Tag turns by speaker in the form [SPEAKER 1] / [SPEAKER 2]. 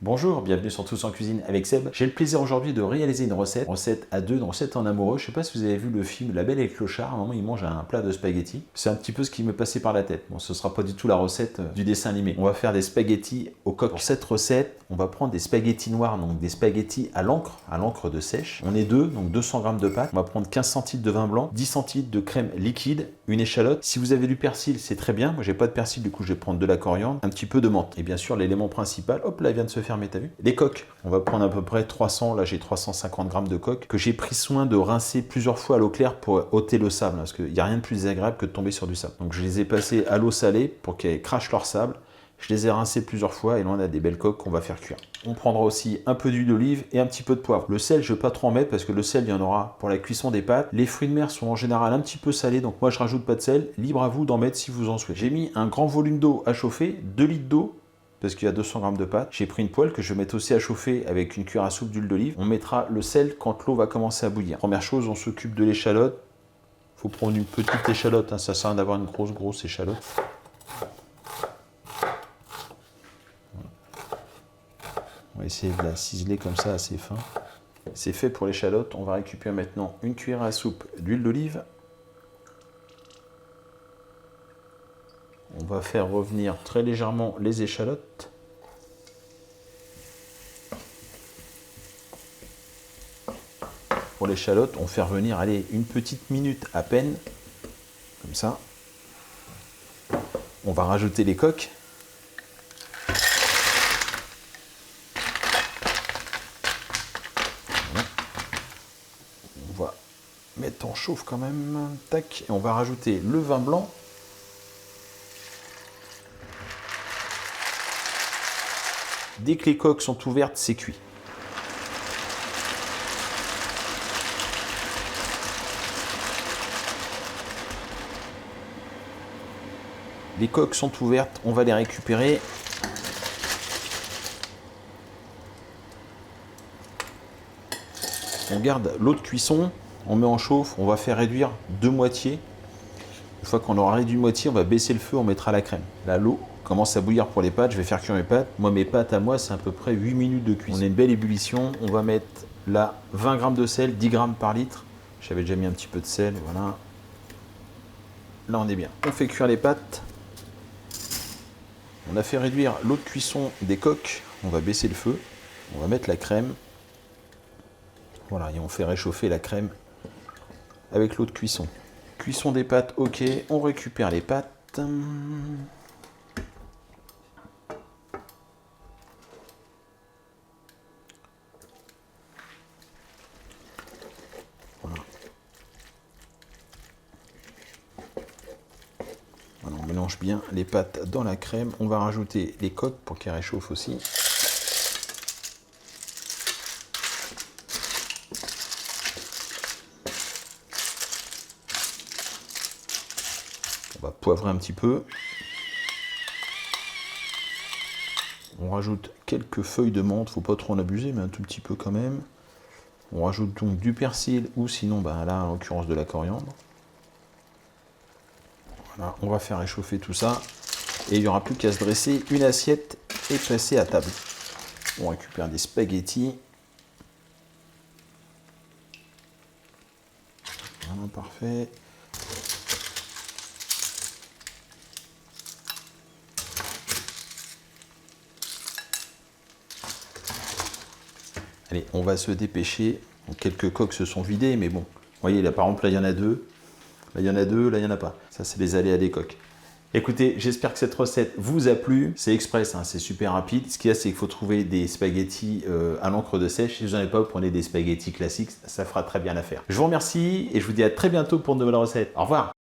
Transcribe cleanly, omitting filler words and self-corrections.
[SPEAKER 1] Bonjour, bienvenue sur Tous en Cuisine avec Seb. J'ai le plaisir aujourd'hui de réaliser une recette à deux, une recette en amoureux. Je sais pas si vous avez vu le film La Belle et le Clochard, à un moment il mange un plat de spaghettis. C'est un petit peu ce qui me passait par la tête. Bon, ce sera pas du tout la recette du dessin animé. On va faire des spaghettis au coq. Pour cette recette, on va prendre des spaghettis noirs, donc des spaghettis à l'encre de sèche. On est deux, donc 200 g de pâte. On va prendre 15 centilitres de vin blanc, 10 centilitres de crème liquide, une échalote. Si vous avez du persil, c'est très bien. Moi j'ai pas de persil, du coup je vais prendre de la coriandre, un petit peu de menthe. Et bien sûr l'élément principal, hop là il vient de se fermer, t'as vu? Les coques, on va prendre à peu près 300, là j'ai 350 g de coques, que j'ai pris soin de rincer plusieurs fois à l'eau claire pour ôter le sable, parce qu'il n'y a rien de plus désagréable que de tomber sur du sable. Donc je les ai passés à l'eau salée pour qu'elles crachent leur sable. Je les ai rincés plusieurs fois et là on a des belles coques qu'on va faire cuire. On prendra aussi un peu d'huile d'olive et un petit peu de poivre. Le sel, je ne vais pas trop en mettre parce que le sel, il y en aura pour la cuisson des pâtes. Les fruits de mer sont en général un petit peu salés, donc moi je rajoute pas de sel. Libre à vous d'en mettre si vous en souhaitez. J'ai mis un grand volume d'eau à chauffer, 2 litres d'eau, parce qu'il y a 200 g de pâte. J'ai pris une poêle que je vais mettre aussi à chauffer avec une cuillère à soupe d'huile d'olive. On mettra le sel quand l'eau va commencer à bouillir. Première chose, on s'occupe de l'échalote. Il faut prendre une petite échalote, hein. Ça sert à rien d'avoir une grosse échalote. On va essayer de la ciseler comme ça, assez fin. C'est fait pour l'échalote. On va récupérer maintenant une cuillère à soupe d'huile d'olive. On va faire revenir très légèrement les échalotes. Pour l'échalote, on fait revenir, allez, une petite minute à peine, comme ça. On va rajouter les coques. Voilà. On va mettre en chauffe quand même, tac, et on va rajouter le vin blanc. Dès que les coques sont ouvertes, c'est cuit. Les coques sont ouvertes, on va les récupérer. On garde l'eau de cuisson, on met en chauffe, on va faire réduire de moitié. Une fois qu'on aura réduit de moitié, on va baisser le feu, on mettra la crème. Là, l'eau commence à bouillir pour les pâtes, je vais faire cuire mes pâtes. Moi, mes pâtes à moi, c'est à peu près 8 minutes de cuisson. On a une belle ébullition, on va mettre là 20 g de sel, 10 g par litre. J'avais déjà mis un petit peu de sel, voilà. Là, on est bien. On fait cuire les pâtes. On a fait réduire l'eau de cuisson des coques. On va baisser le feu. On va mettre la crème. Voilà, et on fait réchauffer la crème avec l'eau de cuisson. Cuisson des pâtes, ok. On récupère les pâtes. Voilà. Voilà, on mélange bien les pâtes dans la crème. On va rajouter les coques pour qu'elles réchauffent aussi. On va poivrer un petit peu. On rajoute quelques feuilles de menthe, faut pas trop en abuser, mais un tout petit peu quand même. On rajoute donc du persil ou sinon, ben là en l'occurrence de la coriandre. Voilà, on va faire réchauffer tout ça et il n'y aura plus qu'à se dresser une assiette et passer à table. On récupère des spaghettis. Voilà, parfait. Allez, on va se dépêcher. Donc, quelques coques se sont vidées, mais bon. Vous voyez, là, par exemple, là, il y en a deux. Là, il y en a deux, là, il n'y en a pas. Ça, c'est les aléas des coques. Écoutez, j'espère que cette recette vous a plu. C'est express, hein, c'est super rapide. Ce qu'il y a, c'est qu'il faut trouver des spaghettis à l'encre de sèche. Si vous n'en avez pas, vous prenez des spaghettis classiques. Ça fera très bien l'affaire. Je vous remercie et je vous dis à très bientôt pour une nouvelle recette. Au revoir.